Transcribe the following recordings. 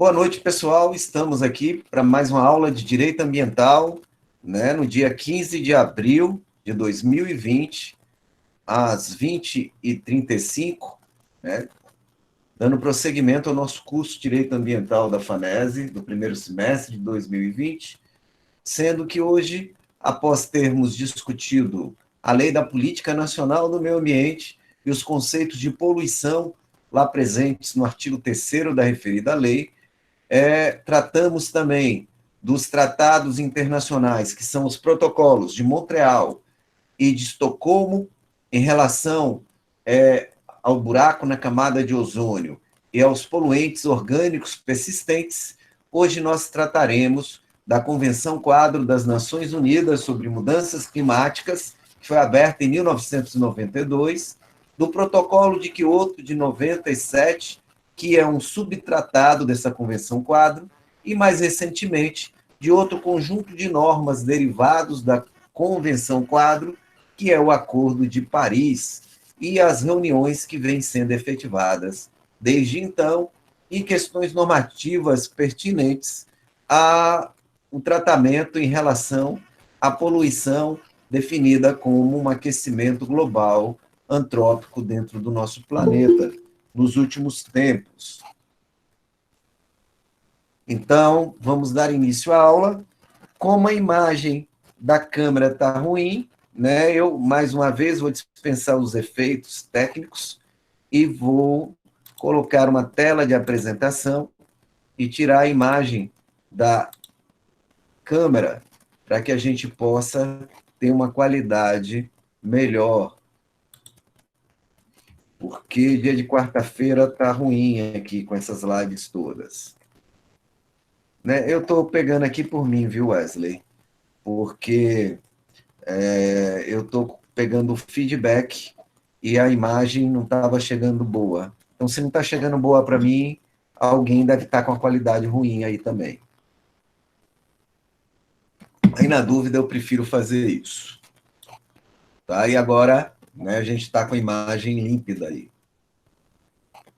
Boa noite, pessoal. Estamos aqui para mais uma aula de Direito Ambiental, né, no dia 15 de abril de 2020, às 20h35, né, dando prosseguimento ao nosso curso de Direito Ambiental da FANESE, do primeiro semestre de 2020, sendo que hoje, após termos discutido a Lei da Política Nacional do Meio Ambiente e os conceitos de poluição lá presentes no artigo 3º da referida lei, tratamos também dos tratados internacionais, que são os protocolos de Montreal e de Estocolmo, em relação ao buraco na camada de ozônio e aos poluentes orgânicos persistentes. Hoje nós trataremos da Convenção Quadro das Nações Unidas sobre Mudanças Climáticas, que foi aberta em 1992, do Protocolo de Quioto de 97, que é um subtratado dessa Convenção Quadro, e, mais recentemente, de outro conjunto de normas derivados da Convenção Quadro, que é o Acordo de Paris, e as reuniões que vêm sendo efetivadas desde então, e questões normativas pertinentes ao tratamento em relação à poluição definida como um aquecimento global antrópico dentro do nosso planeta nos últimos tempos. Então, vamos dar início à aula. Como a imagem da câmera está ruim, né, eu, mais uma vez, vou dispensar os efeitos técnicos e vou colocar uma tela de apresentação e tirar a imagem da câmera para que a gente possa ter uma qualidade melhor. Porque dia de quarta-feira está ruim aqui com essas lives todas. Né? Eu estou pegando aqui por mim, viu, Wesley? Porque eu estou pegando o feedback e a imagem não estava chegando boa. Então, se não está chegando boa para mim, alguém deve estar com a qualidade ruim aí também. Aí, na dúvida, eu prefiro fazer isso. Tá? E agora, né, a gente está com a imagem límpida aí.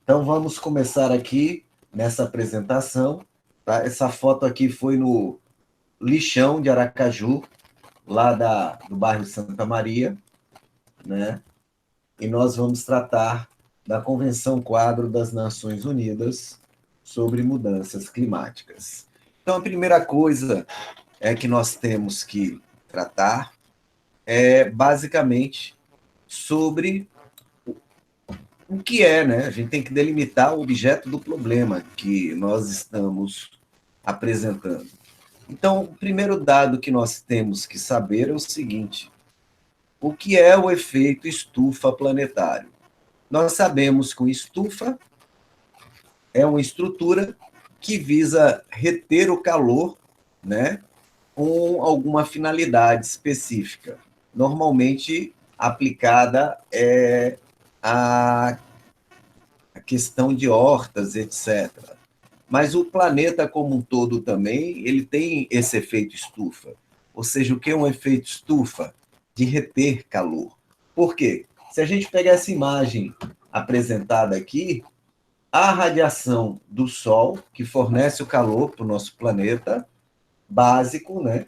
Então, vamos começar aqui nessa apresentação. Tá? Essa foto aqui foi no lixão de Aracaju, lá do bairro Santa Maria, né? E nós vamos tratar da Convenção Quadro das Nações Unidas sobre Mudanças Climáticas. Então, a primeira coisa que nós temos que tratar é, basicamente, sobre o que é, né? A gente tem que delimitar o objeto do problema que nós estamos apresentando. Então, o primeiro dado que nós temos que saber é o seguinte: o que é o efeito estufa planetário? Nós sabemos que o estufa é uma estrutura que visa reter o calor, né, com alguma finalidade específica, normalmente aplicada à questão de hortas, etc. Mas o planeta como um todo também, ele tem esse efeito estufa. Ou seja, o que é um efeito estufa? De reter calor. Por quê? Se a gente pegar essa imagem apresentada aqui, a radiação do Sol, que fornece o calor para o nosso planeta, básico, né?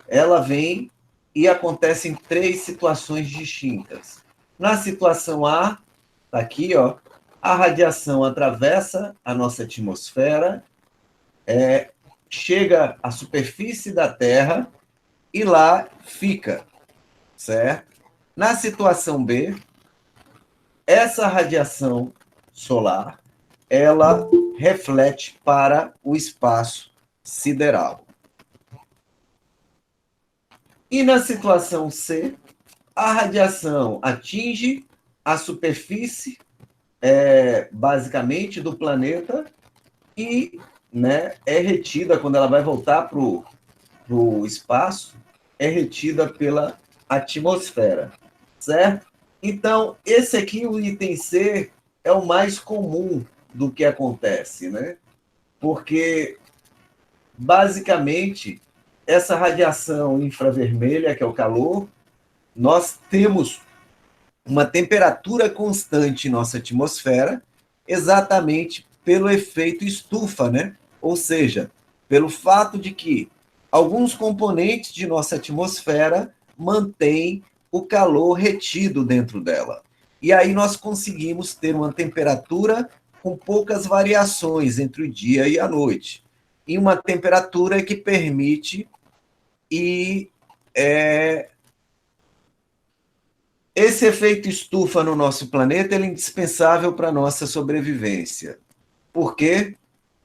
Ela vem e acontece em 3 situações distintas. Na situação A, está aqui, ó, a radiação atravessa a nossa atmosfera, chega à superfície da Terra e lá fica, certo? Na situação B, essa radiação solar, ela reflete para o espaço sideral. E na situação C, a radiação atinge a superfície, basicamente, do planeta e, né, é retida, quando ela vai voltar para o espaço, é retida pela atmosfera, certo? Então, esse aqui, o item C, é o mais comum do que acontece, né? Porque, basicamente, essa radiação infravermelha, que é o calor, nós temos uma temperatura constante em nossa atmosfera, exatamente pelo efeito estufa, né? Ou seja, pelo fato de que alguns componentes de nossa atmosfera mantêm o calor retido dentro dela. E aí nós conseguimos ter uma temperatura com poucas variações entre o dia e a noite. E uma temperatura que permite esse efeito estufa no nosso planeta ele é indispensável para a nossa sobrevivência. Por quê?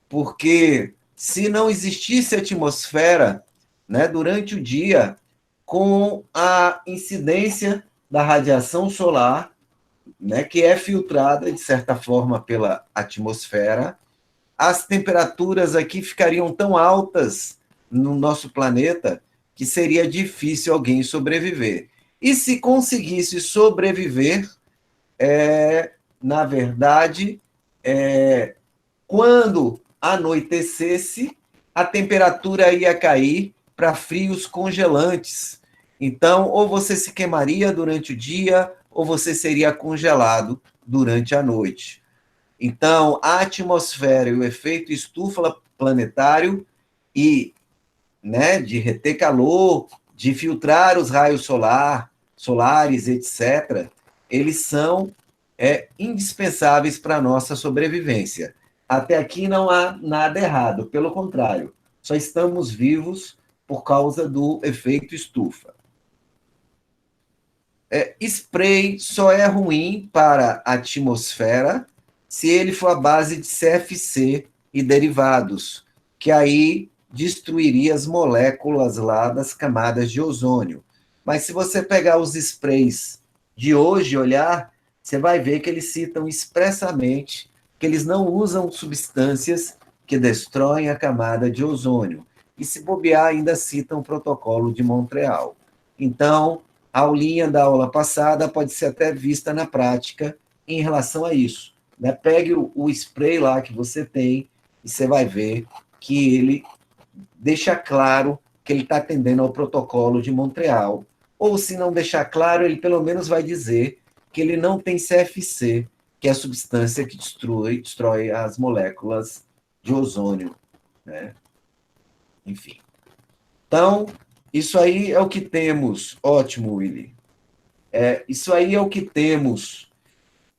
Porque se não existisse atmosfera, né, durante o dia, com a incidência da radiação solar, né, que é filtrada, de certa forma, pela atmosfera, as temperaturas aqui ficariam tão altas no nosso planeta que seria difícil alguém sobreviver. E se conseguisse sobreviver, na verdade, quando anoitecesse, a temperatura ia cair para frios congelantes. Então, ou você se queimaria durante o dia, ou você seria congelado durante a noite. Então, a atmosfera e o efeito estufa planetário e, né, de reter calor, de filtrar os raios solares, etc., eles são indispensáveis para a nossa sobrevivência. Até aqui não há nada errado, pelo contrário, só estamos vivos por causa do efeito estufa. Spray só é ruim para a atmosfera se ele for à base de CFC e derivados, que aí destruiria as moléculas lá das camadas de ozônio. Mas se você pegar os sprays de hoje e olhar, você vai ver que eles citam expressamente que eles não usam substâncias que destroem a camada de ozônio. E se bobear, ainda citam o protocolo de Montreal. Então, a aulinha da aula passada pode ser até vista na prática em relação a isso. Né? Pegue o spray lá que você tem e você vai ver que ele deixa claro que ele está atendendo ao protocolo de Montreal. Ou, se não deixar claro, ele pelo menos vai dizer que ele não tem CFC, que é a substância que destrói as moléculas de ozônio. Né? Enfim. Então, isso aí é o que temos. Ótimo, Willy. Isso aí é o que temos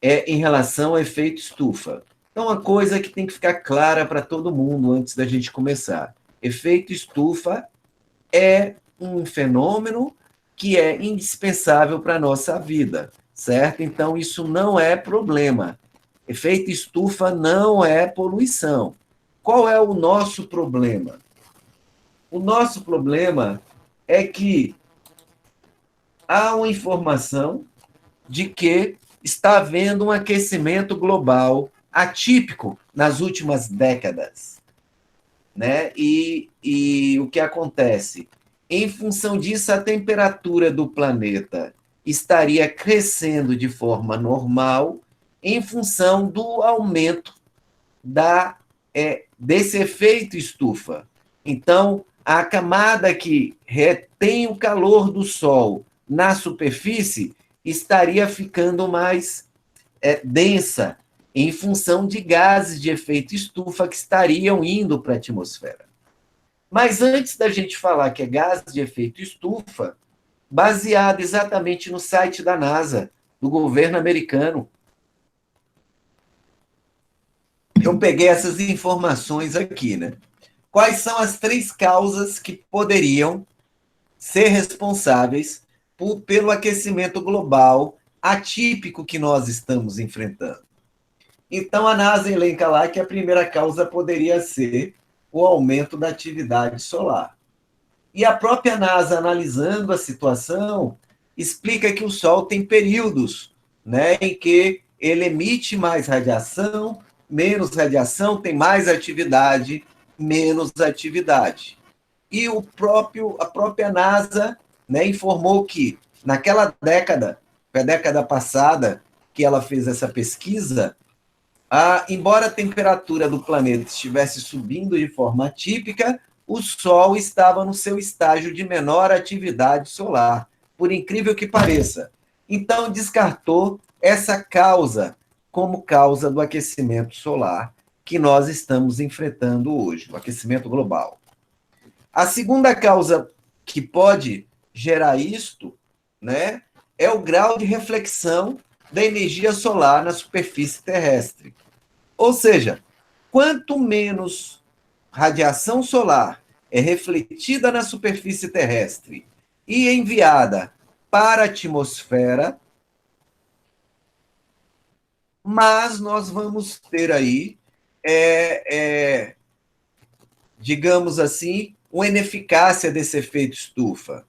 em relação ao efeito estufa. Então, uma coisa que tem que ficar clara para todo mundo antes da gente começar. Efeito estufa é um fenômeno que é indispensável para a nossa vida, certo? Então, isso não é problema. Efeito estufa não é poluição. Qual é o nosso problema? O nosso problema é que há uma informação de que está havendo um aquecimento global atípico nas últimas décadas. Né? E o que acontece? Em função disso, a temperatura do planeta estaria crescendo de forma normal em função do aumento desse efeito estufa. Então, a camada que retém o calor do Sol na superfície estaria ficando mais densa, em função de gases de efeito estufa que estariam indo para a atmosfera. Mas antes da gente falar que é gás de efeito estufa, baseado exatamente no site da NASA, do governo americano, eu peguei essas informações aqui, né? Quais são as 3 causas que poderiam ser responsáveis pelo aquecimento global atípico que nós estamos enfrentando? Então, a NASA elenca lá que a primeira causa poderia ser o aumento da atividade solar. E a própria NASA, analisando a situação, explica que o Sol tem períodos, né, em que ele emite mais radiação, menos radiação, tem mais atividade, menos atividade. E a própria NASA, né, informou que naquela década, foi a década passada que ela fez essa pesquisa, embora a temperatura do planeta estivesse subindo de forma atípica, o Sol estava no seu estágio de menor atividade solar, por incrível que pareça. Então, descartou essa causa como causa do aquecimento solar que nós estamos enfrentando hoje, o aquecimento global. A segunda causa que pode gerar isto, né, é o grau de reflexão da energia solar na superfície terrestre. Ou seja, quanto menos radiação solar é refletida na superfície terrestre e enviada para a atmosfera, mas nós vamos ter aí, digamos assim, uma ineficácia desse efeito estufa.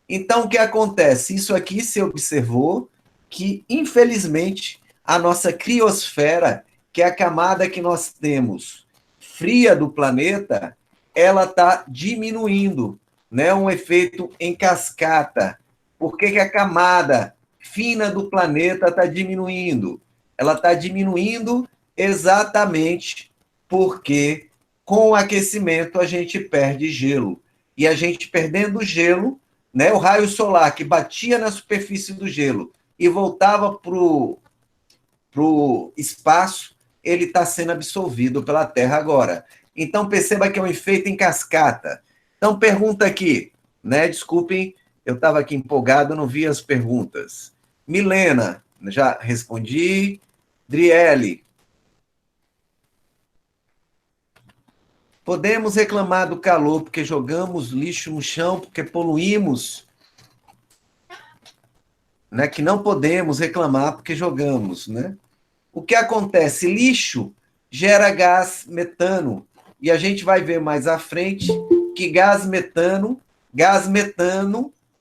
Então, o que acontece? Isso aqui se observou que, infelizmente, a nossa criosfera, que é a camada que nós temos fria do planeta, ela está diminuindo, né? Um efeito em cascata. Por que a camada fina do planeta está diminuindo? Ela está diminuindo exatamente porque, com o aquecimento, a gente perde gelo. E a gente perdendo gelo, né, o raio solar que batia na superfície do gelo e voltava para o espaço, ele está sendo absorvido pela Terra agora. Então, perceba que é um efeito em cascata. Então, pergunta aqui, né? Desculpem, eu estava aqui empolgado, não vi as perguntas. Milena, já respondi. Driele, podemos reclamar do calor porque jogamos lixo no chão, porque poluímos, né? Que não podemos reclamar porque jogamos, né? O que acontece? Lixo gera gás metano. E a gente vai ver mais à frente que gás metano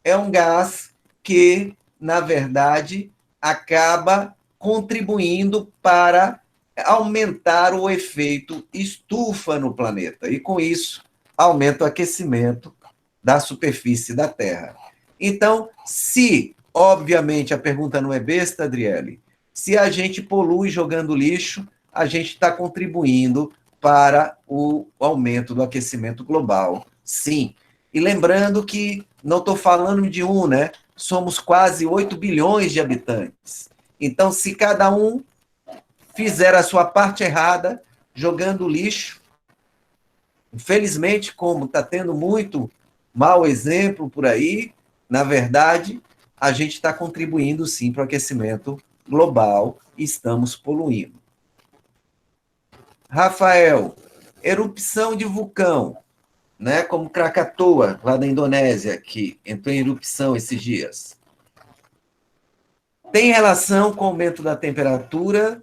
é um gás que, na verdade, acaba contribuindo para aumentar o efeito estufa no planeta. E, com isso, aumenta o aquecimento da superfície da Terra. Então, se, obviamente, a pergunta não é besta, Adriele, se a gente polui jogando lixo, a gente está contribuindo para o aumento do aquecimento global. Sim. E lembrando que não estou falando de um, né? Somos quase 8 bilhões de habitantes. Então, se cada um fizer a sua parte errada, jogando lixo, infelizmente, como está tendo muito mau exemplo por aí, na verdade, a gente está contribuindo sim para o aquecimento global e estamos poluindo. Rafael, erupção de vulcão, né, como Krakatoa, lá da Indonésia, que entrou em erupção esses dias. Tem relação com o aumento da temperatura?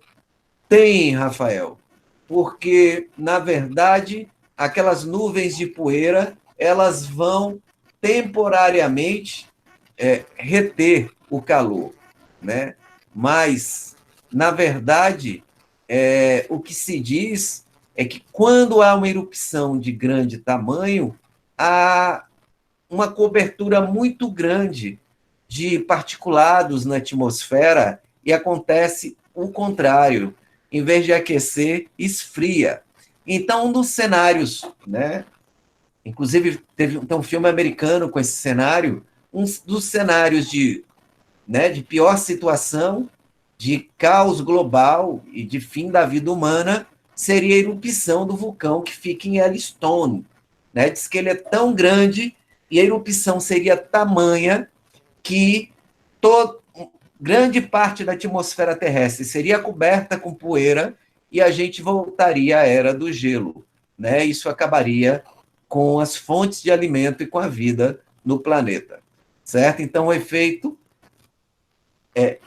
Tem, Rafael, porque, na verdade, aquelas nuvens de poeira, elas vão temporariamente reter o calor, né? Mas, na verdade, o que se diz é que quando há uma erupção de grande tamanho, há uma cobertura muito grande de particulados na atmosfera e acontece o contrário. Em vez de aquecer, esfria. Então, um dos cenários, né? Inclusive, tem um filme americano com esse cenário, um dos cenários de pior situação, de caos global e de fim da vida humana, seria a erupção do vulcão que fica em Yellowstone. Né? Diz que ele é tão grande e a erupção seria tamanha que grande parte da atmosfera terrestre seria coberta com poeira e a gente voltaria à era do gelo. Né? Isso acabaria com as fontes de alimento e com a vida no planeta. Certo? Então, o efeito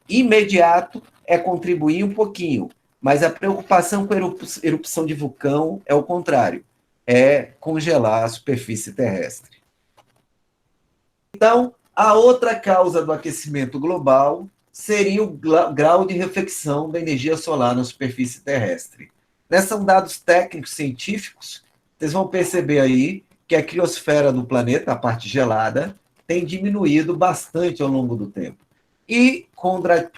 imediato é contribuir um pouquinho, mas a preocupação com a erupção de vulcão é o contrário, é congelar a superfície terrestre. Então, a outra causa do aquecimento global seria o grau de reflexão da energia solar na superfície terrestre. São dados técnicos científicos, vocês vão perceber aí que a criosfera do planeta, a parte gelada, tem diminuído bastante ao longo do tempo. E,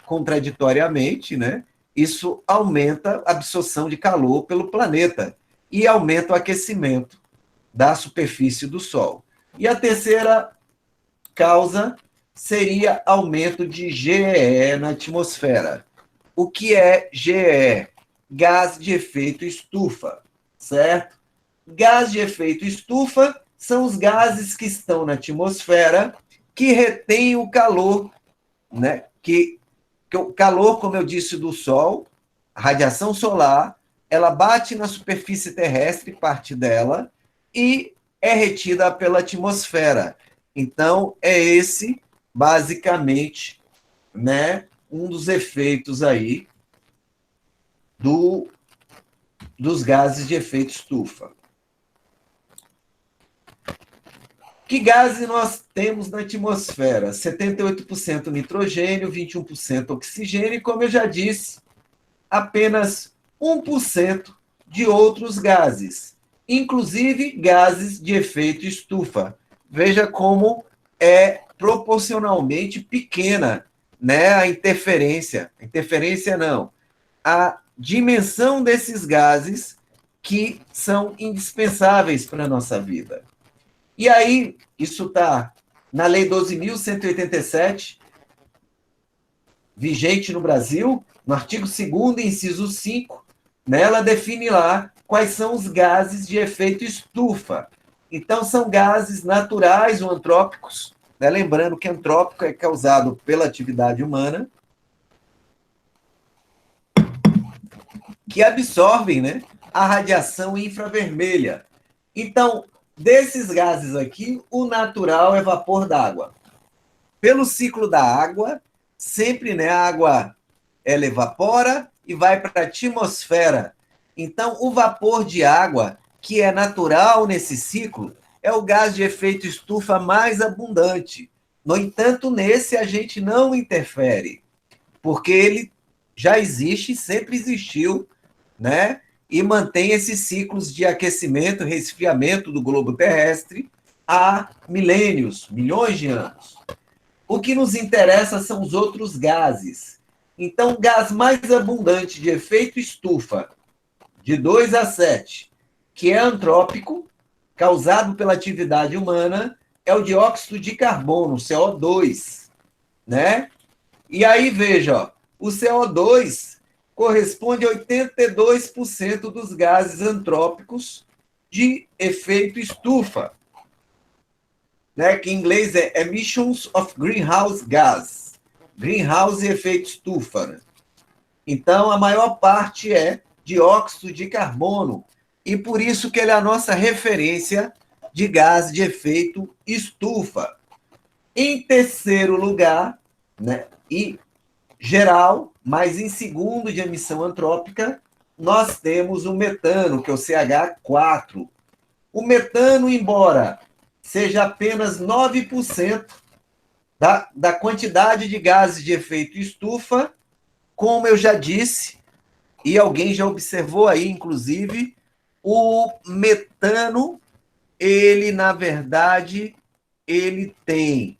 contraditoriamente, né, isso aumenta a absorção de calor pelo planeta e aumenta o aquecimento da superfície do Sol. E a terceira causa seria aumento de GEE na atmosfera. O que é GEE? gás de efeito estufa, certo? Gás de efeito estufa são os gases que estão na atmosfera que retêm o calor, né? Que o calor, como eu disse, do Sol, a radiação solar, ela bate na superfície terrestre, parte dela, e é retida pela atmosfera. Então, é esse, basicamente, né, um dos efeitos aí dos gases de efeito estufa. Que gases nós temos na atmosfera? 78% nitrogênio, 21% oxigênio, e como eu já disse, apenas 1% de outros gases, inclusive gases de efeito estufa. Veja como é proporcionalmente pequena, né, a interferência. Interferência não. A dimensão desses gases que são indispensáveis para a nossa vida. E aí, isso está na Lei 12.187, vigente no Brasil, no artigo 2º, inciso 5, nela define lá quais são os gases de efeito estufa. Então, são gases naturais ou antrópicos, né? Lembrando que antrópico é causado pela atividade humana, que absorvem, né, a radiação infravermelha. Então, desses gases aqui, o natural é vapor d'água. Pelo ciclo da água, sempre, né, a água ela evapora e vai para a atmosfera. Então, o vapor de água, que é natural nesse ciclo, é o gás de efeito estufa mais abundante. No entanto, nesse a gente não interfere, porque ele já existe, sempre existiu, né? E mantém esses ciclos de aquecimento, resfriamento do globo terrestre há milênios, milhões de anos. O que nos interessa são os outros gases. Então, o gás mais abundante de efeito estufa, de 2 a 7, que é antrópico, causado pela atividade humana, é o dióxido de carbono, CO2, né? E aí, veja, ó, o CO2 corresponde a 82% dos gases antrópicos de efeito estufa, né, que em inglês é Emissions of Greenhouse Gas, greenhouse e efeito estufa. Né? Então, a maior parte é dióxido de carbono, e por isso que ele é a nossa referência de gás de efeito estufa. Em terceiro lugar, né, e geral, mas em segundo de emissão antrópica, nós temos o metano, que é o CH4. O metano, embora seja apenas 9% da quantidade de gases de efeito estufa, como eu já disse, e alguém já observou aí, inclusive, o metano, ele, na verdade, ele tem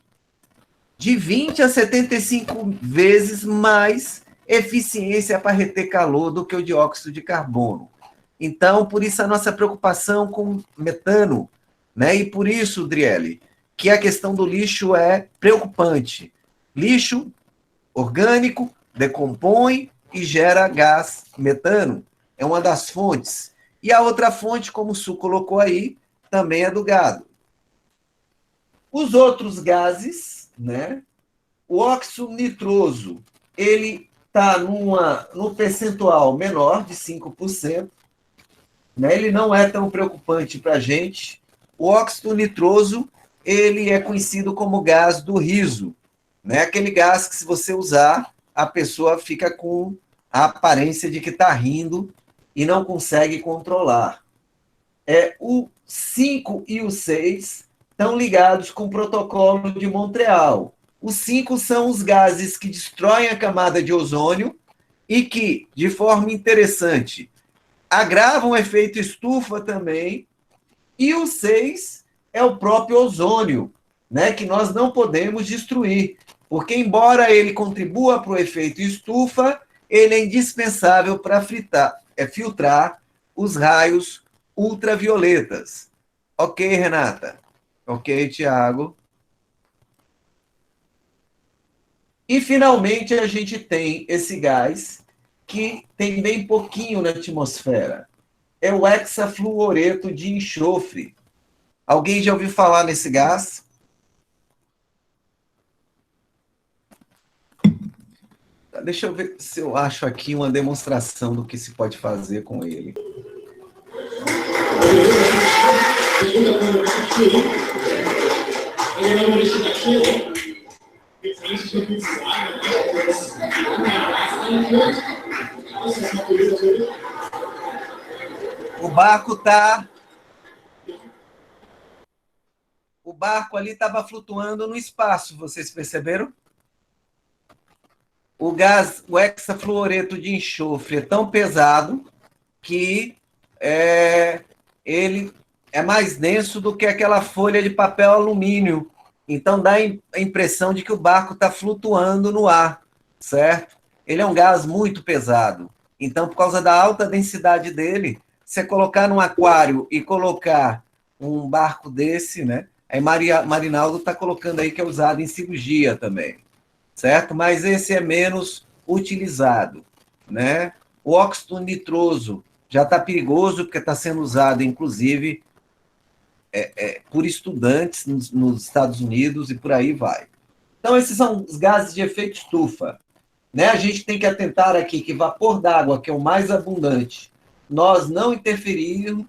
de 20 a 75 vezes mais eficiência para reter calor do que o dióxido de carbono. Então, por isso a nossa preocupação com metano, né? E por isso, Driele, que a questão do lixo é preocupante. Lixo orgânico decompõe e gera gás metano. É uma das fontes. E a outra fonte, como o Su colocou aí, também é do gado. Os outros gases, né? O óxido nitroso, ele está no percentual menor de 5%, né? Ele não é tão preocupante para a gente. O óxido nitroso, ele é conhecido como gás do riso, né? Aquele gás que, se você usar, a pessoa fica com a aparência de que está rindo e não consegue controlar. O 5 e o 6 estão ligados com o protocolo de Montreal. Os 5 são os gases que destroem a camada de ozônio e que, de forma interessante, agravam o efeito estufa também. E o 6 é o próprio ozônio, né, que nós não podemos destruir, porque, embora ele contribua para o efeito estufa, ele é indispensável para filtrar os raios ultravioletas. Ok, Renata? Ok, Tiago? E, finalmente, a gente tem esse gás, que tem bem pouquinho na atmosfera. É o hexafluoreto de enxofre. Alguém já ouviu falar nesse gás? Deixa eu ver se eu acho aqui uma demonstração do que se pode fazer com ele. O barco tá. O barco ali estava flutuando no espaço, vocês perceberam? O gás, o hexafluoreto de enxofre é tão pesado que ele é mais denso do que aquela folha de papel alumínio. Então dá a impressão de que o barco está flutuando no ar, certo? Ele é um gás muito pesado. Então, por causa da alta densidade dele, você colocar num aquário e colocar um barco desse, né? Aí Marinaldo está colocando aí que é usado em cirurgia também, certo? Mas esse é menos utilizado, né? O óxido nitroso já está perigoso, porque está sendo usado, inclusive, por estudantes nos Estados Unidos e por aí vai. Então, esses são os gases de efeito estufa. Né? A gente tem que atentar aqui que vapor d'água, que é o mais abundante, nós não interferimos,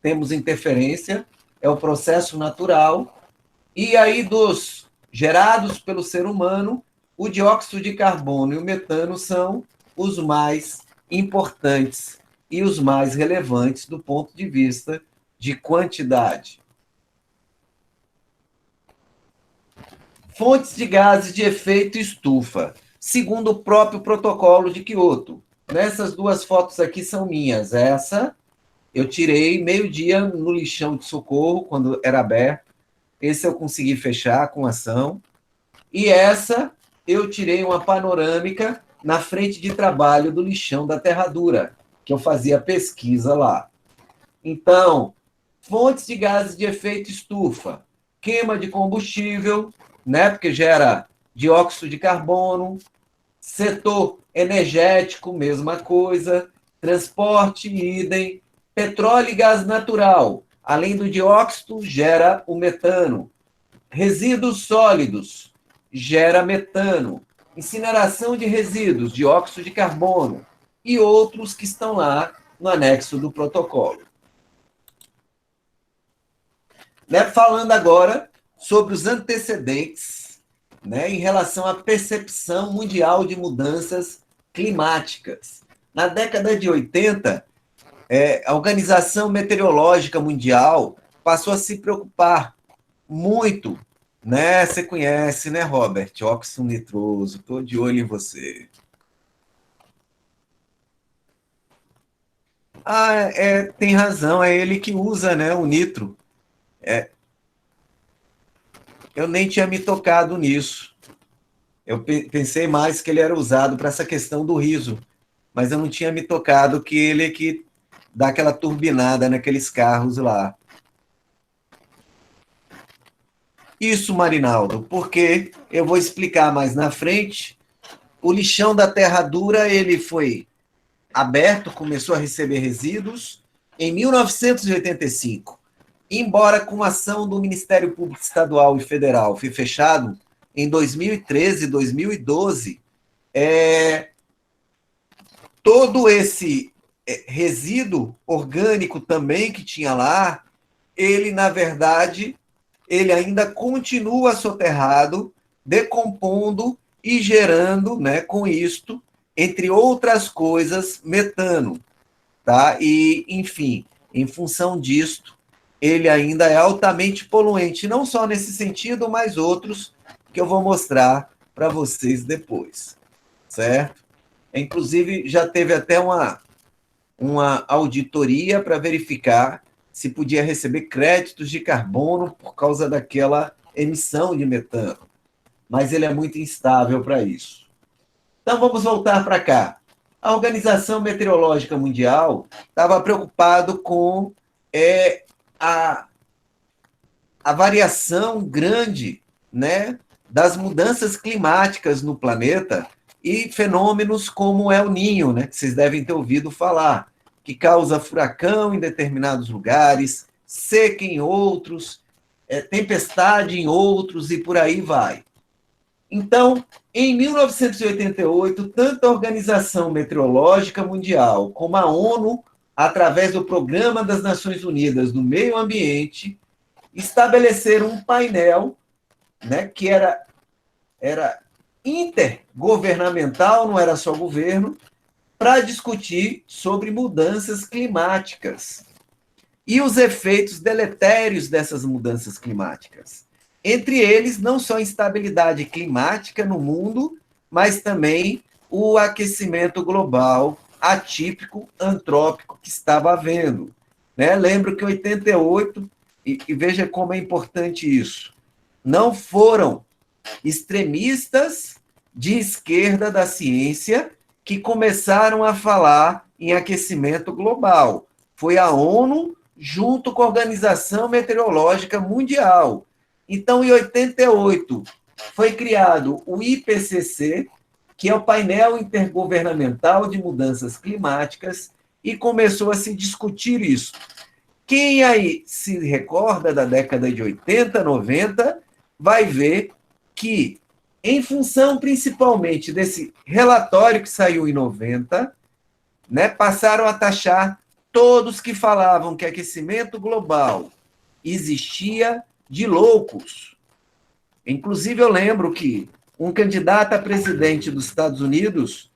temos interferência, é o processo natural. E aí, dos gerados pelo ser humano, o dióxido de carbono e o metano são os mais importantes e os mais relevantes do ponto de vista de quantidade. Fontes de gases de efeito estufa, segundo o próprio protocolo de Kyoto. Nessas duas fotos aqui são minhas. Essa eu tirei meio-dia no lixão de Socorro, quando era aberto. Esse eu consegui fechar com ação. E essa eu tirei uma panorâmica na frente de trabalho do lixão da Terra Dura, que eu fazia pesquisa lá. Então, fontes de gases de efeito estufa, queima de combustível, né, porque gera dióxido de carbono, setor energético, mesma coisa, transporte, idem, petróleo e gás natural, além do dióxido, gera o metano, resíduos sólidos, gera metano, incineração de resíduos, dióxido de carbono e outros que estão lá no anexo do protocolo. Né? Falando agora sobre os antecedentes, né, em relação à percepção mundial de mudanças climáticas. Na década de 80, a Organização Meteorológica Mundial passou a se preocupar muito, né? Você conhece, né, Robert? Óxido nitroso, estou de olho em você. Tem razão, é ele que usa, né, o nitro. Eu nem tinha me tocado nisso. Eu pensei mais que ele era usado para essa questão do riso, mas eu não tinha me tocado que ele é que dá aquela turbinada naqueles carros lá. Isso, Marinaldo, porque eu vou explicar mais na frente. O lixão da Terra Dura ele foi aberto, começou a receber resíduos em 1985. Embora com ação do Ministério Público Estadual e Federal foi fechado em 2013 e 2012, todo esse resíduo orgânico também que tinha lá, ele, na verdade, ele ainda continua soterrado, decompondo e gerando, né, com isto, entre outras coisas, metano. Tá? E, enfim, em função disto, ele ainda é altamente poluente, não só nesse sentido, mas outros que eu vou mostrar para vocês depois, certo? Inclusive, já teve até uma auditoria para verificar se podia receber créditos de carbono por causa daquela emissão de metano. Mas ele é muito instável para isso. Então, vamos voltar para cá. A Organização Meteorológica Mundial estava preocupado com a variação grande, né, das mudanças climáticas no planeta e fenômenos como o El Niño, né, que vocês devem ter ouvido falar, que causa furacão em determinados lugares, seca em outros, tempestade em outros e por aí vai. Então, em 1988, tanto a Organização Meteorológica Mundial como a ONU, através do Programa das Nações Unidas do Meio Ambiente, estabeleceram um painel, né, que era intergovernamental, não era só governo, para discutir sobre mudanças climáticas e os efeitos deletérios dessas mudanças climáticas. Entre eles, não só a instabilidade climática no mundo, mas também o aquecimento global atípico, antrópico que estava havendo. Né? Lembro que em 88, e veja como é importante isso, não foram extremistas de esquerda da ciência que começaram a falar em aquecimento global. Foi a ONU junto com a Organização Meteorológica Mundial. Então, em 88, foi criado o IPCC, que é o Painel Intergovernamental de Mudanças Climáticas, e começou a se discutir isso. Quem aí se recorda da década de 80, 90, vai ver que, em função principalmente desse relatório que saiu em 90, né, passaram a taxar todos que falavam que aquecimento global existia de loucos. Inclusive, eu lembro que um candidato a presidente dos Estados Unidos,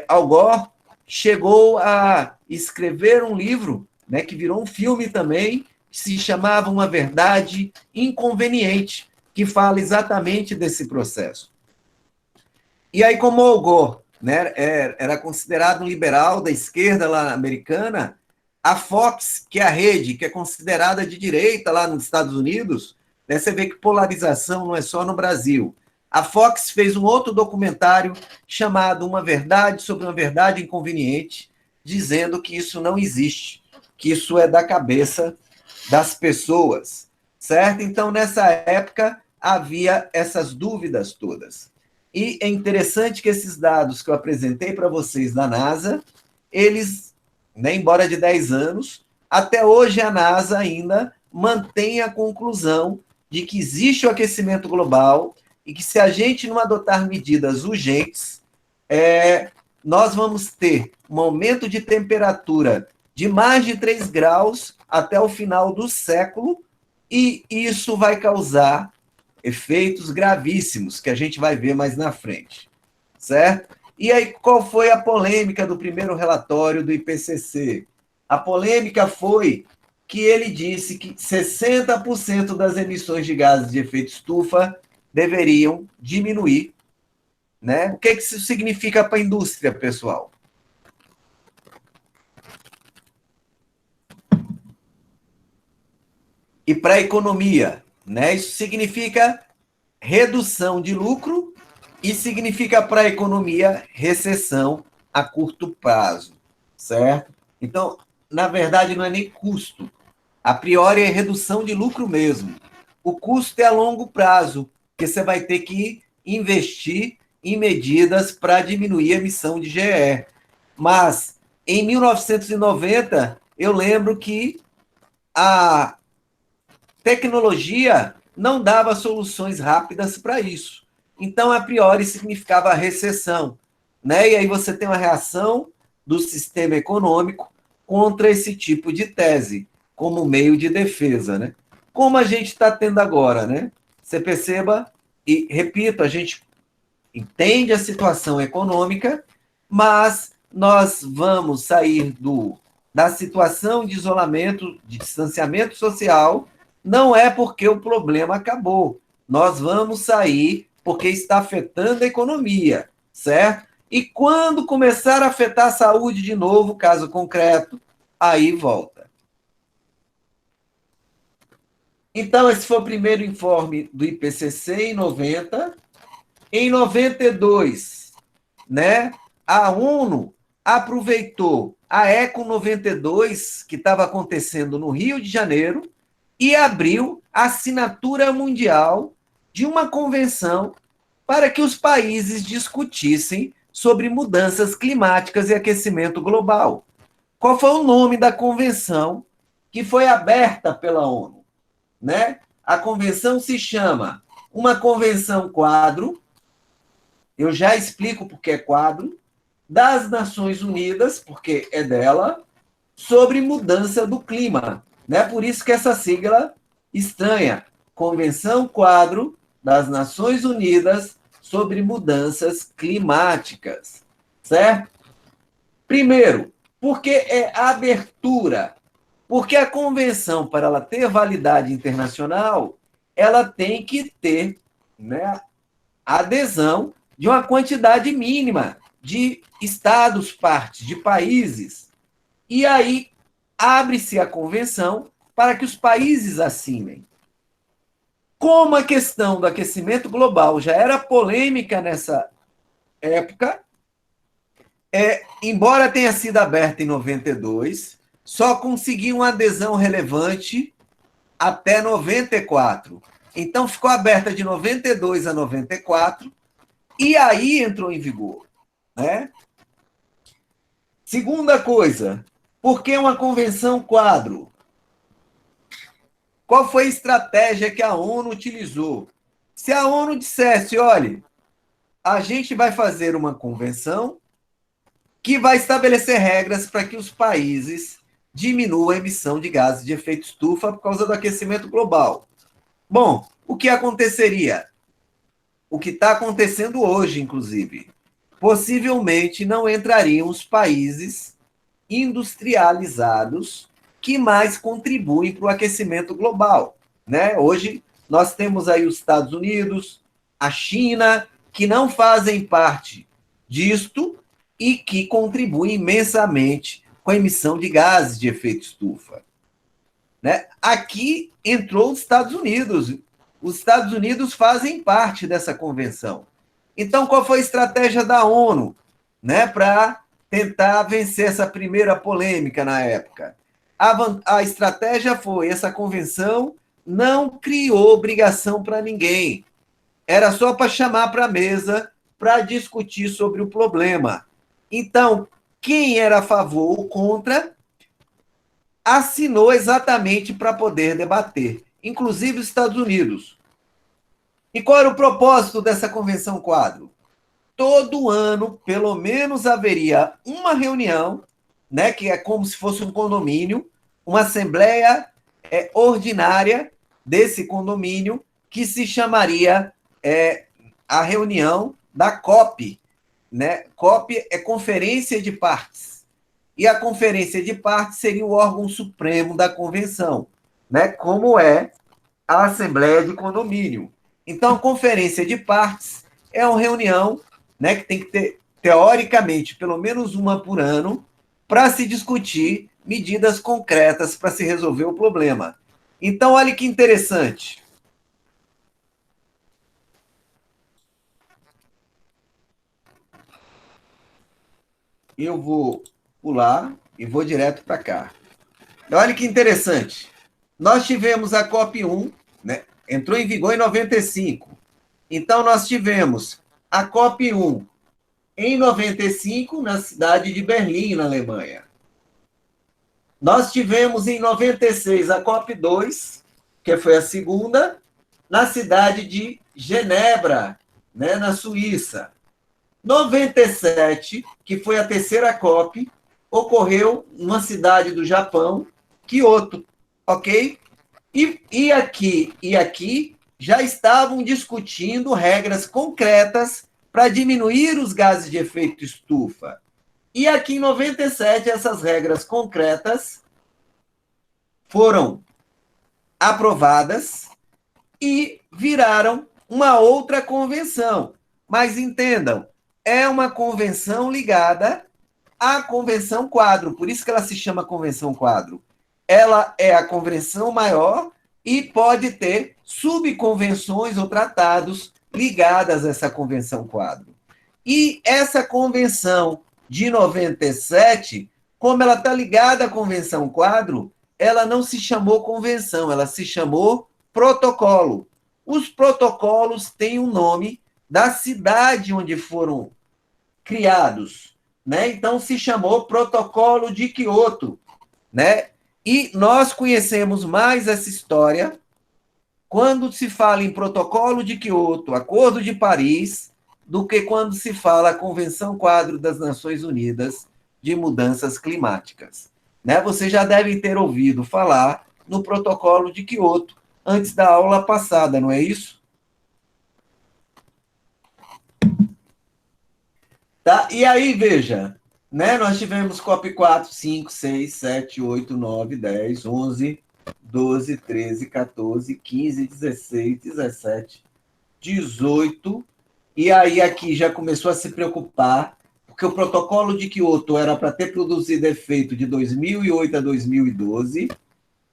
Al Gore, chegou a escrever um livro, né, que virou um filme também, que se chamava Uma Verdade Inconveniente, que fala exatamente desse processo. E aí, como Al Gore, né, era considerado um liberal da esquerda lá americana, a Fox, que é a rede, que é considerada de direita lá nos Estados Unidos, né, você vê que polarização não é só no Brasil. A Fox fez um outro documentário chamado Uma Verdade sobre uma Verdade Inconveniente, dizendo que isso não existe, que isso é da cabeça das pessoas, certo? Então, nessa época, havia essas dúvidas todas. E é interessante que esses dados que eu apresentei para vocês da NASA, eles, né, embora de 10 anos, até hoje a NASA ainda mantém a conclusão de que existe o aquecimento global e que se a gente não adotar medidas urgentes, nós vamos ter um aumento de temperatura de mais de 3 graus até o final do século, e isso vai causar efeitos gravíssimos, que a gente vai ver mais na frente, certo? E aí, qual foi a polêmica do primeiro relatório do IPCC? A polêmica foi que ele disse que 60% das emissões de gases de efeito estufa deveriam diminuir, né? O que isso significa para a indústria, pessoal? E para a economia, né? Isso significa redução de lucro e significa para a economia recessão a curto prazo, certo? Então, na verdade, não é nem custo. A priori é redução de lucro mesmo. O custo é a longo prazo, porque você vai ter que investir em medidas para diminuir a emissão de GE. Mas, em 1990, eu lembro que a tecnologia não dava soluções rápidas para isso. Então, a priori, significava recessão, né? E aí você tem uma reação do sistema econômico contra esse tipo de tese, como meio de defesa, né? Como a gente está tendo agora, né? Você perceba, e repito, a gente entende a situação econômica, mas nós vamos sair da situação de isolamento, de distanciamento social, não é porque o problema acabou. Nós vamos sair porque está afetando a economia, certo? E quando começar a afetar a saúde de novo, caso concreto, aí volta. Então, esse foi o primeiro informe do IPCC em 90. Em 92, né, a ONU aproveitou a Eco 92, que estava acontecendo no Rio de Janeiro, e abriu a assinatura mundial de uma convenção para que os países discutissem sobre mudanças climáticas e aquecimento global. Qual foi o nome da convenção que foi aberta pela ONU? Né? A convenção se chama uma convenção quadro, eu já explico porque é quadro, das Nações Unidas, porque é dela, sobre mudança do clima. Né? Por isso que essa sigla estranha, Convenção Quadro das Nações Unidas sobre mudanças climáticas, certo? Primeiro, porque é abertura. Porque a convenção, para ela ter validade internacional, ela tem que ter, né, adesão de uma quantidade mínima de estados partes, de países. E aí abre-se a convenção para que os países assinem. Como a questão do aquecimento global já era polêmica nessa época, embora tenha sido aberta em 92, só conseguiu uma adesão relevante até 94. Então, ficou aberta de 92 a 94, e aí entrou em vigor. Né? Segunda coisa, por que uma convenção quadro? Qual foi a estratégia que a ONU utilizou? Se a ONU dissesse, olha, a gente vai fazer uma convenção que vai estabelecer regras para que os países diminuam a emissão de gases de efeito estufa por causa do aquecimento global. Bom, o que aconteceria? O que está acontecendo hoje, inclusive. Possivelmente não entrariam os países industrializados que mais contribuem para o aquecimento global. Né? Hoje, nós temos aí os Estados Unidos, a China, que não fazem parte disto e que contribuem imensamente com a emissão de gases de efeito estufa. Né? Aqui entrou os Estados Unidos. Os Estados Unidos fazem parte dessa convenção. Então, qual foi a estratégia da ONU, né, para tentar vencer essa primeira polêmica na época? A estratégia foi: essa convenção não criou obrigação para ninguém. Era só para chamar para a mesa para discutir sobre o problema. Então, quem era a favor ou contra assinou exatamente para poder debater, inclusive os Estados Unidos. E qual era o propósito dessa convenção quadro? Todo ano, pelo menos, haveria uma reunião, né, que é como se fosse um condomínio, uma assembleia ordinária desse condomínio, que se chamaria a reunião da COP. Né? COP é Conferência de Partes. E a Conferência de Partes seria o órgão supremo da convenção, né? Como é a Assembleia de Condomínio. Então, a Conferência de Partes é uma reunião, né, que tem que ter, teoricamente, pelo menos uma por ano, para se discutir medidas concretas para se resolver o problema. Então, olha que interessante. Eu vou pular e vou direto para cá. Olha que interessante. Nós tivemos a COP1, né? Entrou em vigor em 95. Então, nós tivemos a COP1 em 95, na cidade de Berlim, na Alemanha. Nós tivemos em 96 a COP2, que foi a segunda, na cidade de Genebra, né, na Suíça. 97, que foi a terceira COP, ocorreu numa cidade do Japão, Kyoto, ok? E aqui já estavam discutindo regras concretas para diminuir os gases de efeito estufa. E aqui em 97, essas regras concretas foram aprovadas e viraram uma outra convenção. Mas entendam, é uma convenção ligada à Convenção Quadro, por isso que ela se chama Convenção Quadro. Ela é a convenção maior e pode ter subconvenções ou tratados ligadas a essa Convenção Quadro. E essa convenção de 97, como ela está ligada à Convenção Quadro, ela não se chamou convenção, ela se chamou protocolo. Os protocolos têm um nome da cidade onde foram criados, né? Então se chamou Protocolo de Quioto, né? E nós conhecemos mais essa história quando se fala em Protocolo de Quioto, Acordo de Paris, do que quando se fala Convenção Quadro das Nações Unidas de Mudanças Climáticas. Né? Você já deve ter ouvido falar no Protocolo de Quioto antes da aula passada, não é isso? Tá? E aí, veja, né? Nós tivemos COP 4, 5, 6, 7, 8, 9, 10, 11, 12, 13, 14, 15, 16, 17, 18, e aí aqui já começou a se preocupar, porque o protocolo de Kyoto era para ter produzido efeito de 2008 a 2012,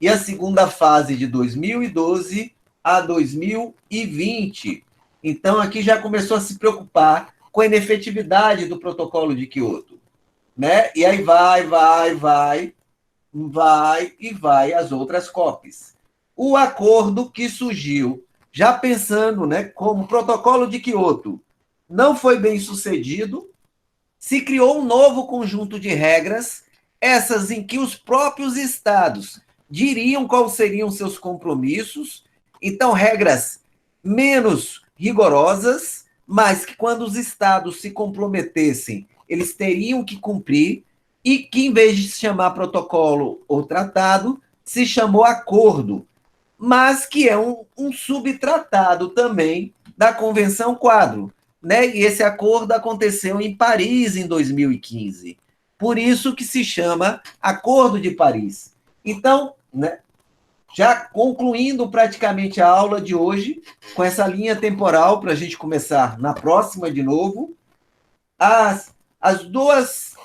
e a segunda fase de 2012 a 2020. Então aqui já começou a se preocupar com a inefetividade do protocolo de Kyoto, né? E aí vai e vai as outras COPs. O acordo que surgiu, já pensando, né, como o protocolo de Quioto não foi bem sucedido, se criou um novo conjunto de regras, essas em que os próprios estados diriam quais seriam seus compromissos, então regras menos rigorosas, mas que quando os estados se comprometessem, eles teriam que cumprir, e que em vez de se chamar protocolo ou tratado, se chamou acordo, mas que é um subtratado também da Convenção Quadro, né? E esse acordo aconteceu em Paris em 2015. Por isso que se chama Acordo de Paris. Então, né, já concluindo praticamente a aula de hoje, com essa linha temporal, para a gente começar na próxima de novo, as duas,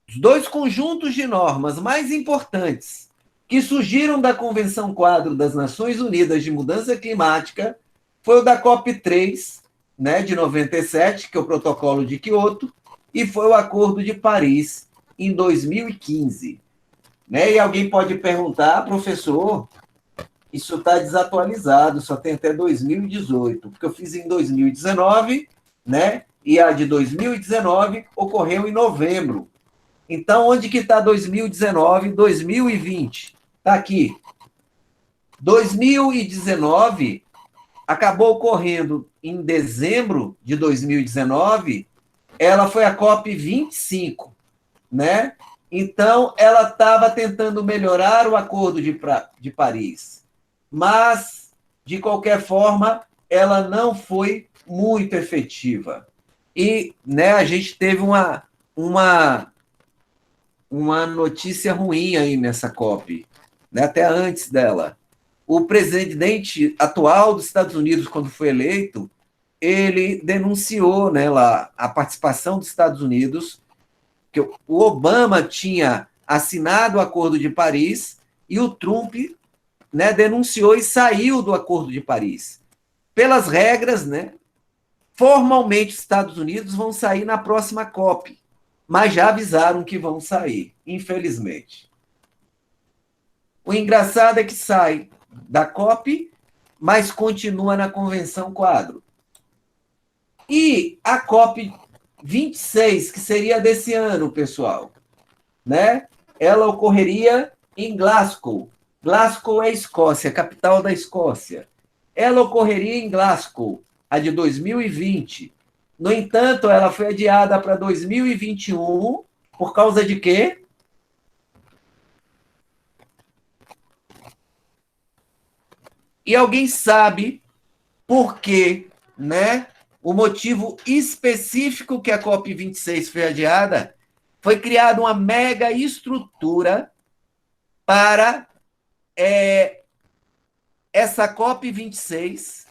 os dois conjuntos de normas mais importantes que surgiram da Convenção Quadro das Nações Unidas de Mudança Climática foi o da COP3, né, de 97, que é o Protocolo de Quioto, e foi o Acordo de Paris, em 2015. Né? E alguém pode perguntar, professor, isso está desatualizado, só tem até 2018, porque eu fiz em 2019, né? E a de 2019 ocorreu em novembro. Então, onde que está 2019, 2020? Está aqui. 2019 acabou ocorrendo em dezembro de 2019, ela foi a COP 25, né? Então, ela estava tentando melhorar o Acordo de Paris, mas, de qualquer forma, ela não foi muito efetiva. E, né, a gente teve uma notícia ruim aí nessa COP, né, até antes dela. O presidente atual dos Estados Unidos, quando foi eleito, ele denunciou, né, lá, a participação dos Estados Unidos, que o Obama tinha assinado o Acordo de Paris e o Trump, né, denunciou e saiu do Acordo de Paris. Pelas regras, né, formalmente os Estados Unidos vão sair na próxima COP, mas já avisaram que vão sair, infelizmente. O engraçado é que sai da COP, mas continua na Convenção Quadro. E a COP 26, que seria desse ano, pessoal, né? Ela ocorreria em Glasgow. Glasgow é Escócia, capital da Escócia. Ela ocorreria em Glasgow, a de 2020. No entanto, ela foi adiada para 2021 por causa de quê? E alguém sabe por quê, né? O motivo específico que a COP26 foi adiada foi criada uma mega estrutura para essa COP26.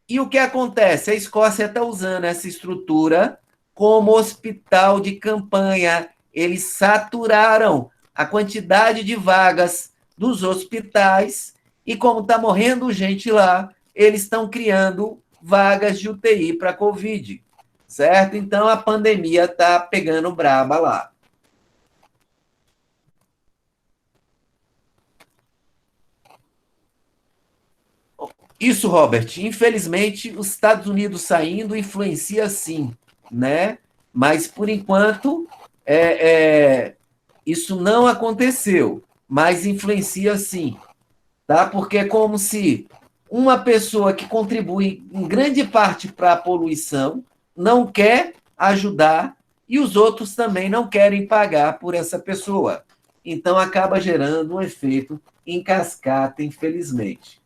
E o que acontece? A Escócia está usando essa estrutura como hospital de campanha. Eles saturaram a quantidade de vagas dos hospitais e, como está morrendo gente lá, eles estão criando vagas de UTI para Covid, certo? Então, a pandemia está pegando braba lá. Isso, Robert. Infelizmente, os Estados Unidos saindo influencia sim, né? Mas, por enquanto, isso não aconteceu, mas influencia sim, tá? Porque é como se uma pessoa que contribui em grande parte para a poluição não quer ajudar e os outros também não querem pagar por essa pessoa. Então, acaba gerando um efeito em cascata, infelizmente.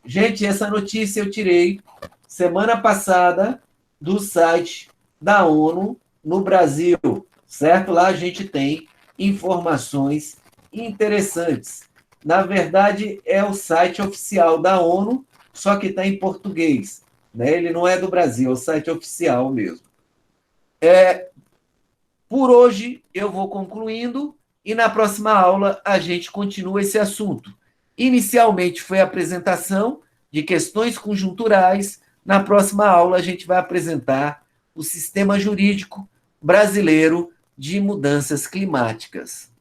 Gente, essa notícia eu tirei semana passada do site da ONU no Brasil, certo? Lá a gente tem informações interessantes. Na verdade, é o site oficial da ONU, só que está em português. Né? Ele não é do Brasil, é o site oficial mesmo. Por hoje, eu vou concluindo e na próxima aula a gente continua esse assunto. Inicialmente foi a apresentação de questões conjunturais. Na próxima aula, a gente vai apresentar o sistema jurídico brasileiro de mudanças climáticas.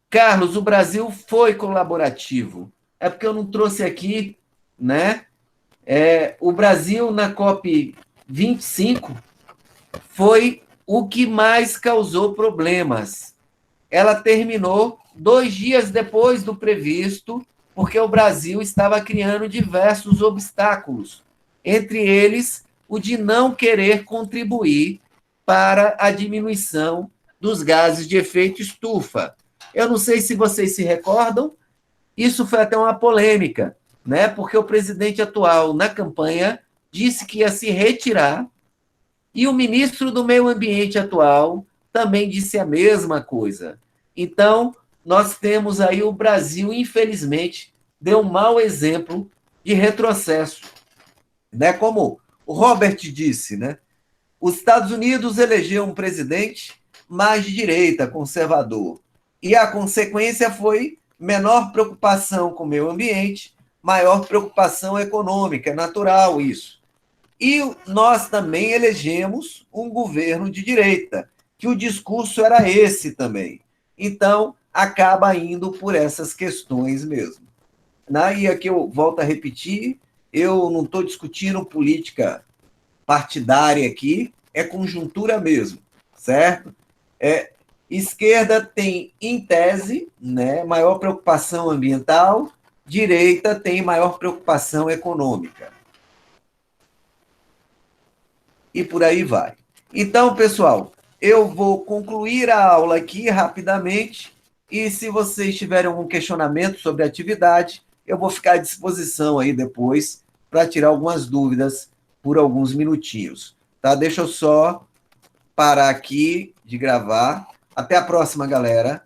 Carlos, o Brasil foi colaborativo. É porque eu não trouxe aqui, né? O Brasil, na COP 25, foi o que mais causou problemas. Ela terminou 2 dias depois do previsto, porque o Brasil estava criando diversos obstáculos, entre eles o de não querer contribuir para a diminuição dos gases de efeito estufa. Eu não sei se vocês se recordam, isso foi até uma polêmica, né? Porque o presidente atual, na campanha, disse que ia se retirar e o ministro do Meio Ambiente atual também disse a mesma coisa. Então, nós temos aí o Brasil, infelizmente, deu um mau exemplo de retrocesso. Né? Como o Robert disse, né? Os Estados Unidos elegeu um presidente mais de direita, conservador. E a consequência foi menor preocupação com o meio ambiente, maior preocupação econômica. É natural isso. E nós também elegemos um governo de direita, que o discurso era esse também. Então, acaba indo por essas questões mesmo. E aqui eu volto a repetir, eu não estou discutindo política partidária aqui, é conjuntura mesmo, certo? Esquerda tem, em tese, né, maior preocupação ambiental, direita tem maior preocupação econômica. E por aí vai. Então, pessoal, eu vou concluir a aula aqui rapidamente e se vocês tiverem algum questionamento sobre a atividade, eu vou ficar à disposição aí depois para tirar algumas dúvidas por alguns minutinhos. Tá? Deixa eu só parar aqui de gravar. Até a próxima, galera.